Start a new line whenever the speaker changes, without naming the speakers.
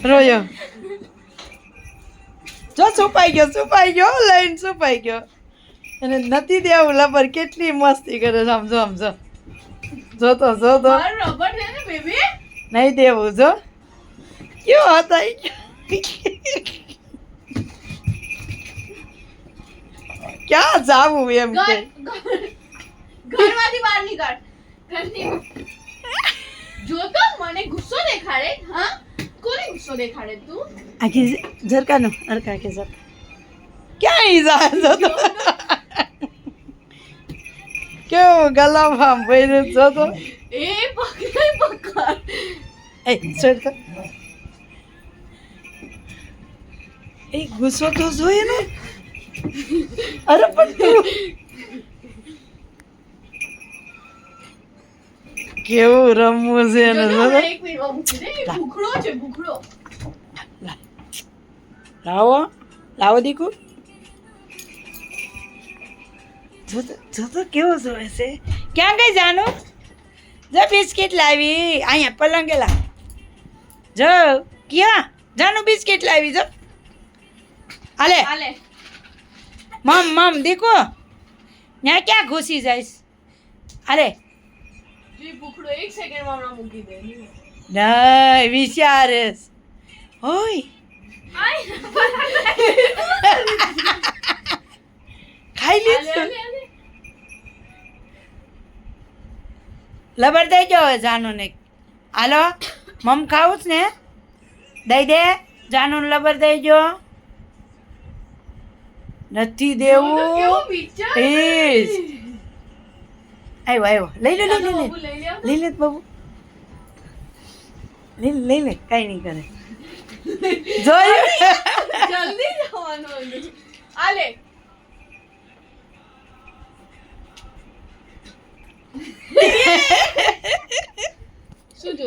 રોયો જો છુપાઈ ગયો લઈને છુપાઈ ગયો અને નથી દેવું લબર કેટલી મસ્તી કરે છે આમ જો જો તો
રબર દે ને બેબી
નહીં દેવું જો કયો હતા ક્યાં જાવું એમ કે
ઘરમાંથી બહાર નીકળ ઘરની જો તો મને ગુસ્સો દેખાડે હા કોને ગુસ્સો દેખાડે તું
આખી ઝરકાનું અરકા કે ઝરકા ક્યાં ઈ જાય જો તો કેવું ગલામાં ભર્યું જો તો
એ પકડ
એ છોડ તો એ ગુસ્સો તો જોઈએ ને અરે પણ તું કેવું રમવું છે ને જો તો
એક મિનિટ મૂકી દે ભૂખડો છે ભૂખડો
લાવો દીકુ જો તો કેવો જોવે છે ક્યાં ગઈ જાનું જો બિસ્કિટ લાવી અહીંયા પલંગે લાવ જો ક્યાં જાનું બિસ્કિટ લાવી જો હાલે
હાલે
મમ દીકુ ત્યાં ક્યાં ઘૂસી જઈશ હાલે
જી ભૂખડો એક સેકન્ડમાં હમણાં મૂકી દે
નહીં વિચારેશ હોય ખાઈ લીધું લબર દઈ જો જાનું ને હાલો મમ ખાવું જ ને દઈ દે જાનું લબર દઈ જો નથી દેવું પ્લીઝ આવ્યો લઈ લે બાબુ લઈ લે કઈ નહીં કરે જોયું